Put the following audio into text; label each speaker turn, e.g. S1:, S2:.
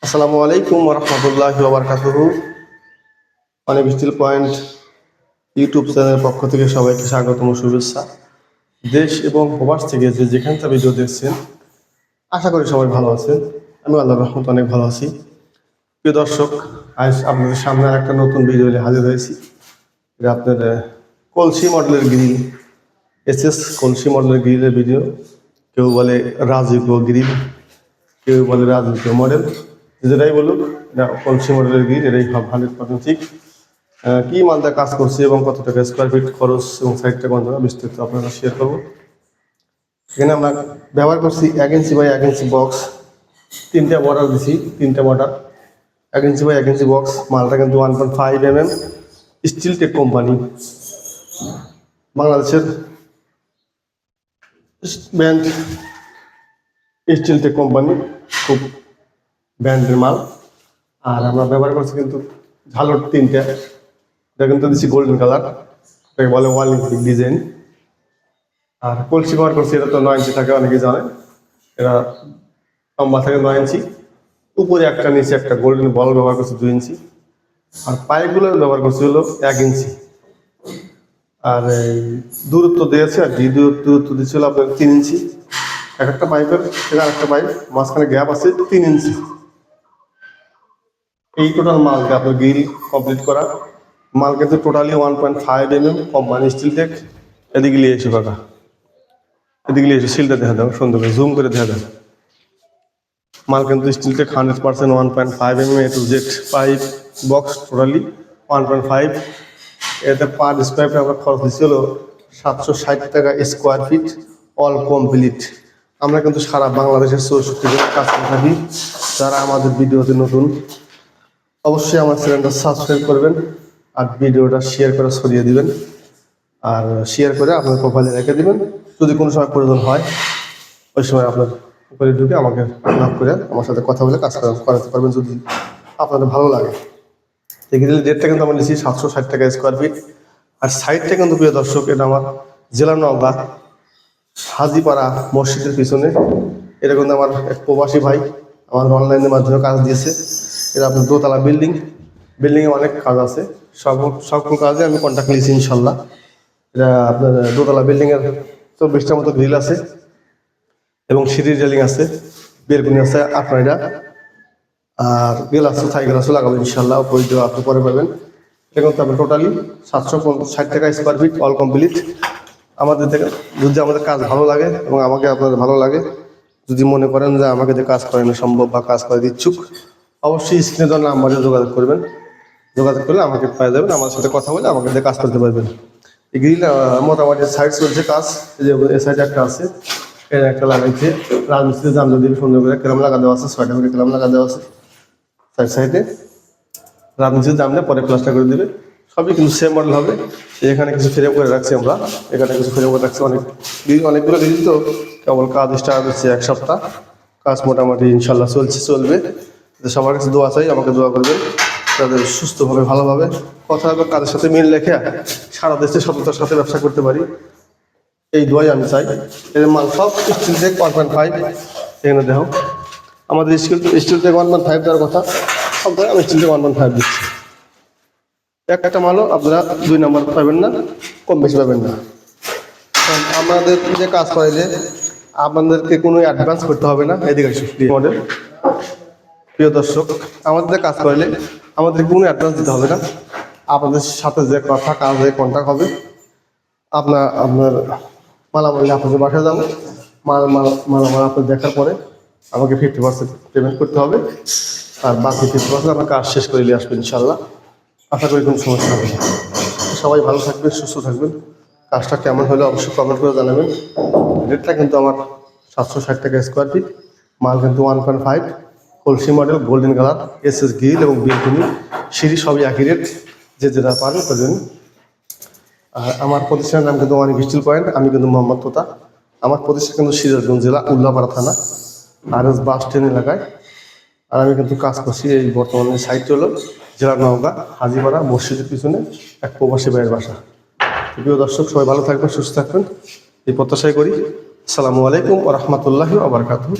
S1: আসসালামু আলাইকুম রহমতুল্লাহি ওয়া বারাকাতুহু। অনেক স্টিল পয়েন্ট ইউটিউব চ্যানেলের পক্ষ থেকে সবাইকে স্বাগতম, শুভেচ্ছা। দেশ এবং প্রবাস থেকে যে যেখান থেকে ভিডিও দেখছেন, আশা করি সবাই ভালো আছেন। আমি আল্লাহর রহমতে অনেক ভালো আছি। প্রিয় দর্শক, আজ আপনাদের সামনে আর একটা নতুন ভিডিও নিয়ে হাজির হয়েছি। এটা আপনার কলসি মডেলের গ্রিল, কলসি মডেলের গ্রিলের ভিডিও। কেউ বলে রাজকীয় গ্রিল, কেউ বলে রাজকীয় মডেল, যেটাই বলুক এটা কলসি মডেলের গ্রিল, এটাই 100% ঠিক। কি মালদা কাজ করছে এবং কত টাকা স্কোয়ার ফিট খরচ এবং সাইডটা কত টাকা বিস্তারিত আপনারা শেয়ার করবো। এখানে আমরা ব্যবহার করছি 1 ইঞ্চি বাই 1 ইঞ্চি বক্স, 3টা বর্ডার দিছি, 3টা border 1 inch by 1 inch box. মালটা কিন্তু 1.5 mm স্টিল টেক কোম্পানি, বাংলাদেশের ব্র্যান্ড স্টিল টেক কোম্পানি, খুব ব্র্যান্ডের মাল। আর আমরা ব্যবহার করছি কিন্তু ঝালর 3টা, এটা কিন্তু দিচ্ছি গোল্ডেন কালার, এটাকে বলে অলিম্পিক ডিজাইন। আর কলসি ব্যবহার করছি, এটা তো 9 ইঞ্চি থাকে, অনেকেই জানে। এটা লম্বা থাকে 9 ইঞ্চি, উপরে একটা নিচে একটা গোল্ডেন বল ব্যবহার করছি 2 ইঞ্চি। আর পাইপগুলো ব্যবহার করছি হলো 1 ইঞ্চি। আর এই দূরত্ব দিয়েছে আর কি, দূরত্ব দিচ্ছিল আপনার 3 ইঞ্চি। একটা পাইপের থেকে আরেকটা পাইপ মাঝখানে গ্যাপ আছে 3 ইঞ্চি। এই টোটাল মালকে আপনার গ্রিল কমপ্লিট করা মাল কিন্তু totally 1.5 mm company steel tech. এদিকে নিয়ে এসো কাকা, এদিকে নিয়ে এসো, সিলটা দেখা দাও সুন্দর করে, জুম করে দেখা দাও। মাল কিন্তু steel tech 100% 1.5 mm A to Z pipe box, totally 1.5। এতে পার স্কোয়ার আমরা খরচ দিচ্ছিল 760 টাকা স্কোয়ার ফিট, অল কমপ্লিট। আমরা কিন্তু সারা বাংলাদেশের 64 জেলায় কাজ করে থাকি। যারা আমাদের ভিডিওতে নতুন, অবশ্যই আমার চ্যানেলটা সাবস্ক্রাইব করবেন আর ভিডিওটা শেয়ার করে ছড়িয়ে দিবেন। আর শেয়ার করে আপনার প্রোফাইলে রেখে দিবেন। যদি কোনো সময় প্রয়োজন হয়, ওই সময় আপনার উপরে ঢুকে আমাকে নক করে আমার সাথে কথা বলে কাজ করাতে পারবেন, যদি আপনাদের ভালো লাগে। এই গ্রিলের রেটটা কিন্তু আমরা নিচ্ছি 760 টাকা স্কোয়ার ফিট। আর সাইডটা কিন্তু প্রিয় দর্শক, এটা আমার জেলা নওগাঁ হাজিপাড়া মসজিদের পিছনে। এটা কিন্তু আমার এক প্রবাসী ভাই আমার অনলাইনের মাধ্যমে কাজ দিয়েছে। এটা আপনার দোতলা বিল্ডিংয়ে অনেক কাজ আছে, সকল কাজে আমি কন্ট্যাক্ট নিয়েছি ইনশাল্লাহ। এটা আপনার দোতলা বিল্ডিংয়ের 24টার মতো গ্রিল আছে এবং সিঁড়ির রেলিং আছে, বেলকুনি আছে 8-9টা। আর গ্লাসও থাই গ্লাসও লাগাবো ইনশাল্লাহ, ওই দেওয়া আপনি পরে পাবেন। এটা কিন্তু আপনার টোটালি 760 টাকা স্কোয়ার ফিট, অল কমপ্লিট। আমাদের থেকে যদি আমাদের কাজ ভালো লাগে এবং আমাকে আপনাদের ভালো লাগে, যদি মনে করেন যে আমাকে যে কাজ করানো সম্ভব বা কাজ করে ইচ্ছুক, অবশ্যই স্ক্রিনে দেওয়া নাম্বারে যোগাযোগ করবেন। যোগাযোগ করলে আমাকে পাওয়া যাবেন, আমার সাথে কথা বলে আমাকে দিয়ে কাজ করতে পারবেন। এই গ্রিল মোটামুটি সাইড চলছে কাজ, যে এই সাইডে একটা আছে, এর একটা লাগাইছে রাজমিস্ত্রি দাম যদি সুন্দর করে কেরাম লাগা দেওয়া আছে, 6টা করে কেরাম লাগা দেওয়া আছে সাইডে। রাজমিস্ত্রির দাম পরে প্লাস্টার করে দেবে, সবই কিন্তু সেম মডেল হবে। এখানে কিছু ফ্রেম করে রাখছি আমরা, এখানে কিছু ফ্রেম করে রাখছি। অনেকগুলো গ্রিল তো কেবল কাজ স্টার্ট হচ্ছে 1 সপ্তাহ, কাজ মোটামুটি ইনশাল্লাহ চলবে। সবার কাছে দোয়া চাই, আমাকে দোয়া করবেন যাতে সুস্থভাবে ভালোভাবে কথা এবং কাজের সাথে মিল রেখে সারা দেশে সততার সাথে ব্যবসা করতে পারি, এই দোয়াই আমি চাই। এর মাল সব স্টিল টেক 1.5। এখানে দেখো আমাদের স্টিল টেক 1.5 দেওয়ার কথা, সব ধরে আমি স্টিল টেক 1.5 দিচ্ছি। একটা মালও আপনারা 2 নম্বর পাবেন না, কম বেশি পাবেন না। আমাদের যে কাজ করাইলে আপনাদেরকে কোনো অ্যাডভান্স করতে হবে না। এদিকে মডেল প্রিয় দর্শক, আমাদের কাজ করাইলে আমাদের কোনো অ্যাডভান্স দিতে হবে না। আপনাদের সাথে যে কথা কাজে কন্ট্যাক্ট হবে, আপনার মালামাল আপনাদের বাসায় যাবো, মালামাল আপনার দেখার পরে আমাকে 50% পেমেন্ট করতে হবে। আর বাকি 50% আপনার কাজ শেষ করে নিয়ে আসবেন ইনশাল্লাহ। আশা করি কোনো সমস্যা হবে না। সবাই ভালো থাকবেন, সুস্থ থাকবেন। কাজটা কেমন হলে অবশ্যই কমেন্ট করে জানাবেন। রেটটা কিন্তু আমার 760 টাকা স্কোয়ার ফিট, মাল কিন্তু 1.5, কলসি মডেল, গোল্ডেন কালার, গ্রিল এবং বেলকুনি, সিঁড়ি সবই একই রেট, যে যেটা পারেন করবেন। আর আমার প্রতিষ্ঠানের নাম কিন্তু অনেক স্টিল পয়েন্ট। আমি কিন্তু মোহাম্মদ তোতা। আমার প্রতিষ্ঠান কিন্তু সিরাজগঞ্জ জেলা উল্লাপাড়া থানা RS বাস স্ট্যান্ড এলাকায়। আর আমি কিন্তু কাজ করছি এই বর্তমানে সাইটটি হলো জেলা নওগাঁ হাজিপাড়া মসজিদের পিছনে এক প্রবাসী ভাইয়ের বাসা। প্রিয় দর্শক, সবাই ভালো থাকবেন, সুস্থ থাকবেন এই প্রত্যাশাই করি। আসসালামু আলাইকুম ওয়া রাহমাতুল্লাহি ওয়া বারাকাতুহু।